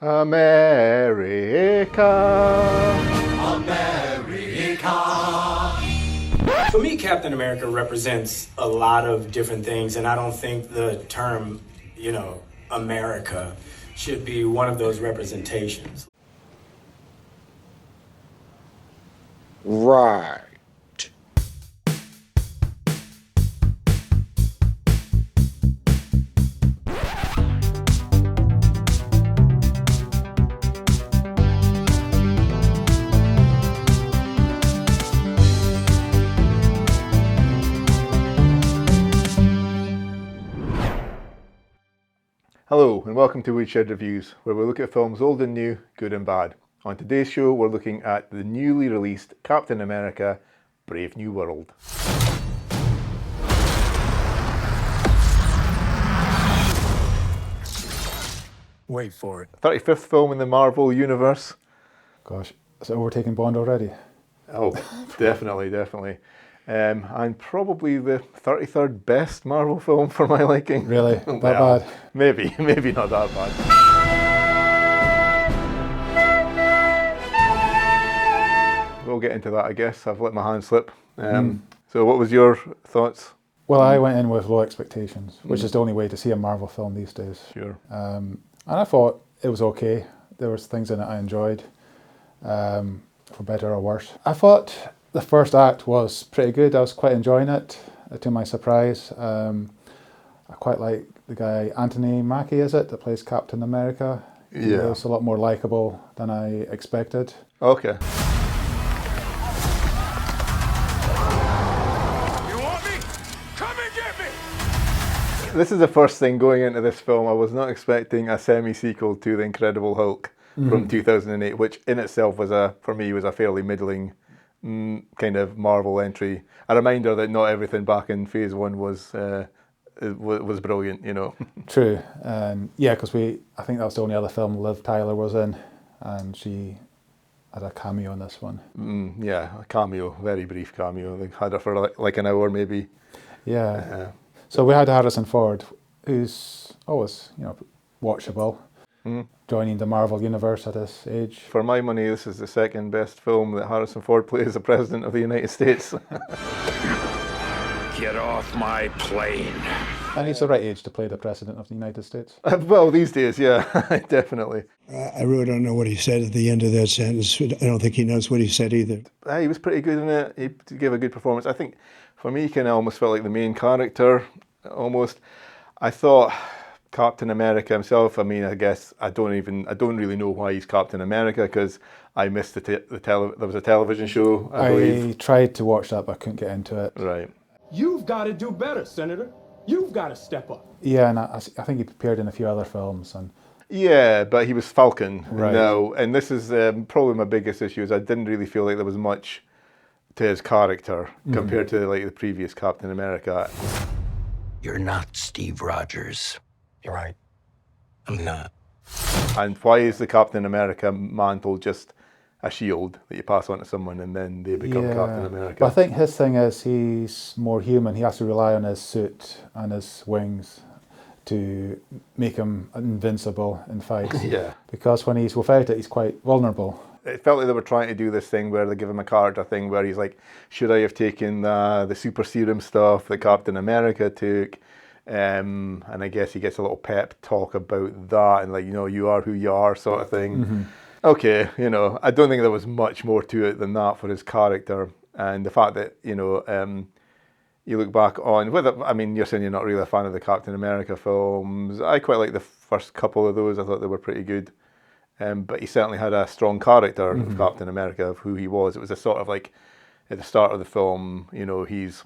America. For me, Captain America represents a lot of different things, and I don't think the term, America should be one of those representations. Right. Hello and welcome to Woodshed Reviews, where we look at films old and new, good and bad. On today's show, we're looking at the newly released Captain America: Brave New World. Wait for it. 35th film in the Marvel Universe. Gosh, is it overtaking Bond already? Oh, definitely. And probably the 33rd best Marvel film for my liking. Really? That bad? Maybe not that bad. We'll get into that, I guess. I've let my hand slip. So what was your thoughts? Well, I went in with low expectations, which is the only way to see a Marvel film these days. Sure. And I thought it was okay. There was things in it I enjoyed, for better or worse. I thought the first act was pretty good. I was quite enjoying it, to my surprise. I quite like the guy, Anthony Mackie, is it, that plays Captain America? Yeah. He was a lot more likeable than I expected. Okay. This is the first thing going into this film. I was not expecting a semi-sequel to The Incredible Hulk from 2008, which in itself was for me was a fairly middling kind of Marvel entry. A reminder that not everything back in Phase 1 was brilliant, you know. True. Yeah, because I think that was the only other film Liv Tyler was in, and she had a cameo in this one. Yeah, a cameo, very brief cameo. They had her for like an hour maybe. Yeah. So we had Harrison Ford, who's always, watchable, joining the Marvel Universe at this age. For my money, this is the second best film that Harrison Ford plays as the President of the United States. Get off my plane. And he's the right age to play the President of the United States. Well, these days, yeah, definitely. I really don't know what he said at the end of that sentence. I don't think he knows what he said either. He was pretty good in it. He gave a good performance. I think for me, he kind of almost felt like the main character, almost. I thought Captain America himself, I mean, I guess I don't really know why he's Captain America, because I missed there was a television show, I believe. I tried to watch that, but I couldn't get into it. Right. You've got to do better, Senator. You've got to step up. Yeah, and I think he appeared in a few other films. And Yeah, but he was Falcon Right. now, and this is probably my biggest issue, is I didn't really feel like there was much to his character compared to like the previous Captain America. You're not Steve Rogers. You're right. I'm not. And why is the Captain America mantle just a shield that you pass on to someone and then they become Captain America? But I think his thing is he's more human. He has to rely on his suit and his wings to make him invincible in fights. Yeah. Because when he's without it, he's quite vulnerable. It felt like they were trying to do this thing where they give him a character thing where he's like, should I have taken the super serum stuff that Captain America took? And I guess he gets a little pep talk about that and like, you are who you are sort of thing. Okay, I don't think there was much more to it than that for his character. And the fact that, you look back on, you're saying you're not really a fan of the Captain America films. I quite like the first couple of those. I thought they were pretty good. But he certainly had a strong character of Captain America, of who he was. It was a sort of like, at the start of the film, he's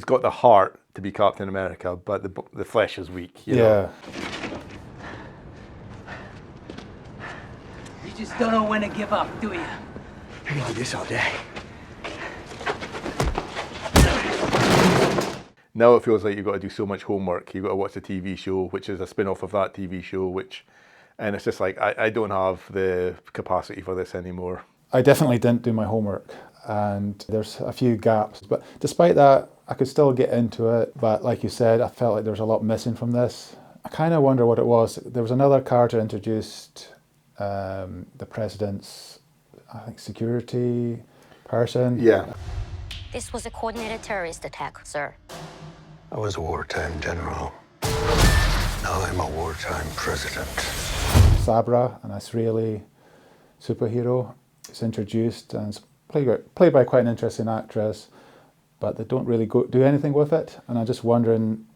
got the heart to be Captain America, but the flesh is weak. You know? You just don't know when to give up, do you? I can do this all day. Now it feels like you've got to do so much homework. You've got to watch the TV show, which is a spin-off of that TV show, and it's just like, I don't have the capacity for this anymore. I definitely didn't do my homework, and there's a few gaps. But despite that, I could still get into it. But like you said, I felt like there was a lot missing from this. I kind of wonder what it was. There was another character introduced, the president's, I think, security person. Yeah. This was a coordinated terrorist attack, sir. I was a wartime general. Now I'm a wartime president. Sabra, an Israeli superhero, is introduced and it's played by quite an interesting actress, but they don't really do anything with it. And I'm just wondering,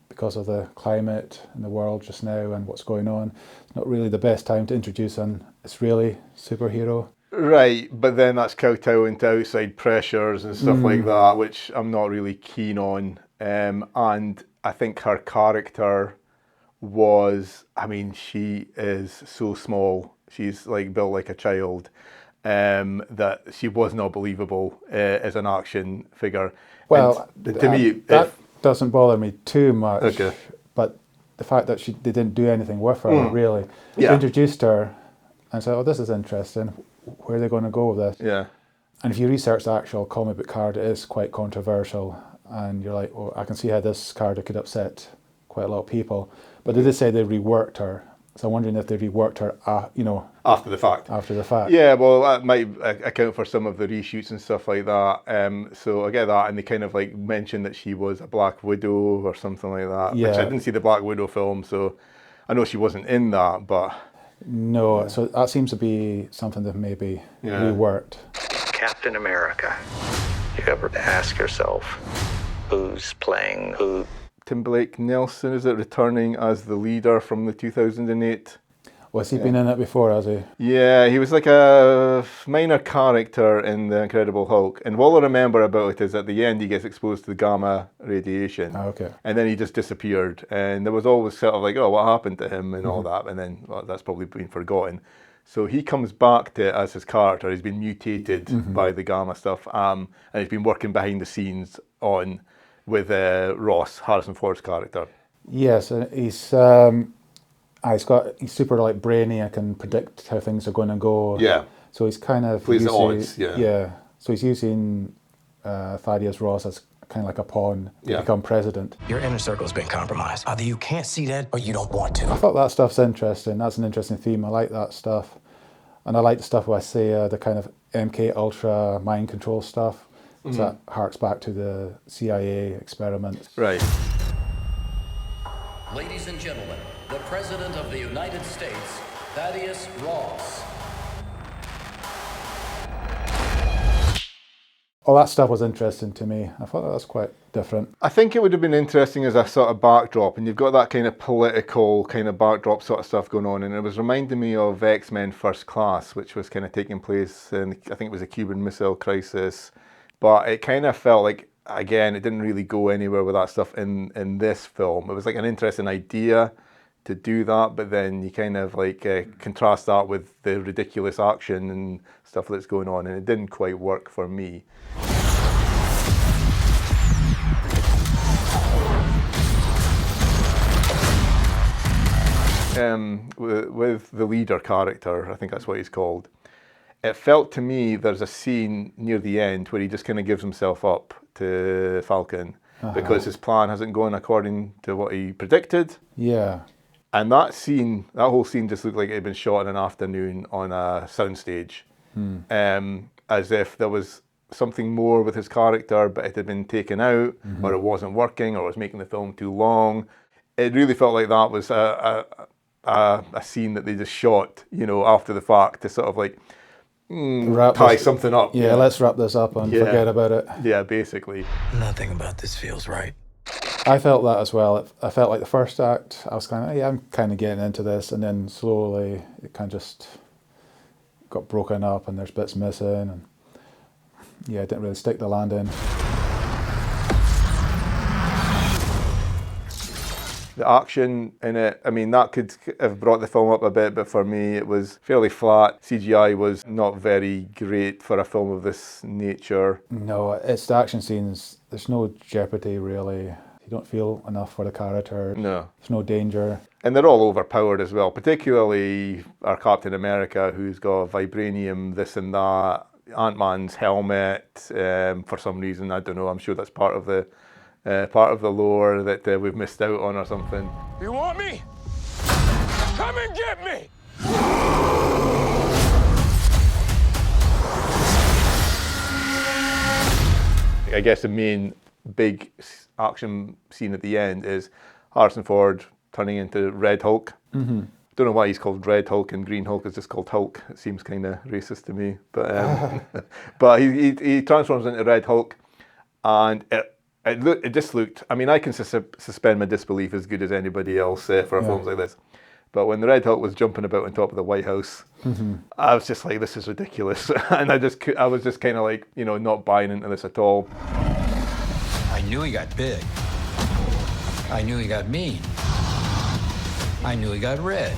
because of the climate in the world just now and what's going on, it's not really the best time to introduce an Israeli superhero. Right, but then that's kowtowing to outside pressures and stuff like that, which I'm not really keen on. And I think her character was, I mean, she is so small. She's like built like a child. That she was not believable as an action figure. Well, and to me, that doesn't bother me too much. Okay. But the fact that they didn't do anything with her, really. Yeah. They introduced her and said, oh, this is interesting. Where are they going to go with this? Yeah. And if you research the actual comic book card, it is quite controversial. And you're like, oh, I can see how this character could upset quite a lot of people. But they did say they reworked her. So I'm wondering if they reworked her, After the fact. after the fact. Yeah, well, that might account for some of the reshoots and stuff like that. So I get that, and they kind of like mentioned that she was a Black Widow or something like that. Yeah. Which I didn't see the Black Widow film, so I know she wasn't in that, but... No, so that seems to be something that maybe reworked. Captain America. You ever ask yourself, who's playing who? Tim Blake Nelson, is it, returning as the leader from the 2008? Was he been in it before, has he? Yeah, he was like a minor character in The Incredible Hulk. And all I remember about it is at the end he gets exposed to the gamma radiation. Oh, okay. And then he just disappeared. And there was always sort of like, oh, what happened to him and all that. And then that's probably been forgotten. So he comes back to it as his character. He's been mutated by the gamma stuff. And he's been working behind the scenes with Ross, Harrison Ford's character. Yes, he's super like brainy and can predict how things are going to go. Yeah. So he's kind of Plays the using, odds, yeah. Yeah. So he's using Thaddeus Ross as kind of like a pawn to become president. Your inner circle's been compromised. Either you can't see that or you don't want I to. thought that stuff's interesting. That's an interesting theme. I like that stuff. And I like the stuff where I say the kind of MK Ultra mind control stuff. So that harks back to the CIA experiment. Right. Ladies and gentlemen, the President of the United States, Thaddeus Ross. All that stuff was interesting to me. I thought that was quite different. I think it would have been interesting as a sort of backdrop, and you've got that kind of political kind of backdrop sort of stuff going on, and it was reminding me of X-Men First Class, which was kind of taking place in, I think it was a Cuban Missile Crisis, but it kind of felt like, again, it didn't really go anywhere with that stuff in this film. It was like an interesting idea to do that, but then you kind of like contrast that with the ridiculous action and stuff that's going on, and it didn't quite work for me. With the leader character, I think that's what he's called, it felt to me there's a scene near the end where he just kind of gives himself up to Falcon because his plan hasn't gone according to what he predicted. Yeah. And that whole scene just looked like it had been shot in an afternoon on a soundstage, as if there was something more with his character, but it had been taken out, or it wasn't working, or it was making the film too long. It really felt like that was a scene that they just shot, after the fact to sort of like tie something up. Yeah, let's wrap this up and forget about it. Yeah, basically. Nothing about this feels right. I felt that as well. I felt like the first act, I was kind of, I'm kind of getting into this, and then slowly it kind of just got broken up and there's bits missing, and it didn't really stick the landing. The action in it, I mean, that could have brought the film up a bit, but for me it was fairly flat. CGI was not very great for a film of this nature. No, it's the action scenes. There's no jeopardy, really. You don't feel enough for the character. No. There's no danger. And they're all overpowered as well, particularly our Captain America, who's got vibranium, this and that, Ant-Man's helmet, for some reason, I don't know, I'm sure that's part of the part of the lore that we've missed out on or something. You want me? Come and get me! I guess the main big action scene at the end is Harrison Ford turning into Red Hulk. Don't know why he's called Red Hulk and Green Hulk is just called Hulk. It seems kind of racist to me, but but he transforms into Red Hulk, and it just looked. I mean, I can suspend my disbelief as good as anybody else for films like this. But when the Red Hulk was jumping about on top of the White House, I was just like, this is ridiculous, and I was just kind of like, you know, not buying into this at all. I knew he got big. I knew he got mean. I knew he got red.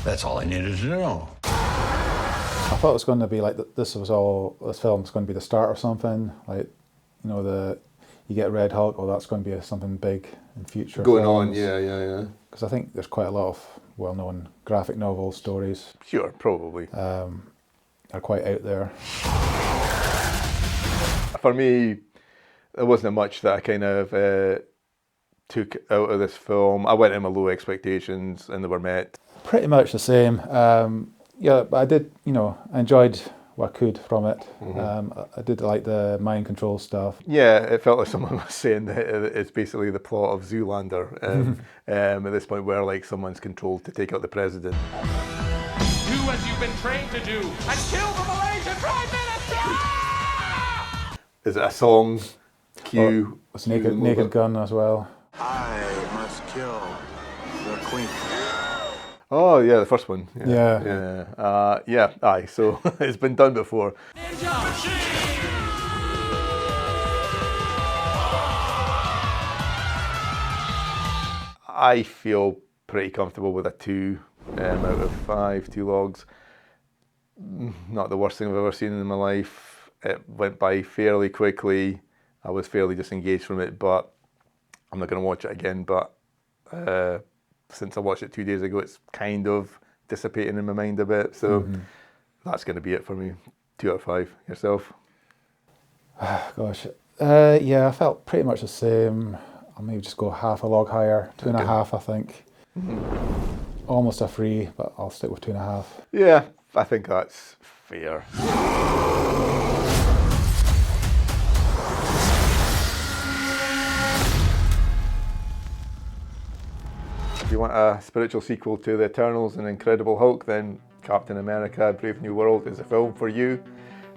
That's all I needed to know. I thought it was going to be like this film's going to be the start of something. Like, you know, you get Red Hulk, that's going to be something big in future Going films. on, yeah. Because I think there's quite a lot of well-known graphic novel stories. Sure, probably. Are quite out there. For me, there wasn't much that I kind of took out of this film. I went in with low expectations and they were met. Pretty much the same. Yeah, but I did, you know, I enjoyed what I could from it. I did like the mind control stuff. Yeah, it felt like someone was saying that it's basically the plot of Zoolander at this point where like someone's controlled to take out the president. Do as you've been trained to do and kill the Malaysian Prime Minister! Is it a song? Cue? It's Naked Gun as well. I must kill the queen. Oh yeah, the first one. Yeah. Aye. So it's been done before. I feel pretty comfortable with a 2 out of 5, 2 logs. Not the worst thing I've ever seen in my life. It went by fairly quickly. I was fairly disengaged from it, but I'm not going to watch it again. But since I watched it 2 days ago, it's kind of dissipating in my mind a bit. So that's going to be it for me. 2 out of 5. Yourself? Gosh. Yeah, I felt pretty much the same. I'll maybe just go half a log higher. 2.5, I think. Almost a 3, but I'll stick with 2.5. Yeah, I think that's fair. If you want a spiritual sequel to The Eternals and Incredible Hulk, then Captain America Brave New World is a film for you.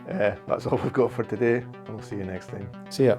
That's all we've got for today, and we'll see you next time. See ya.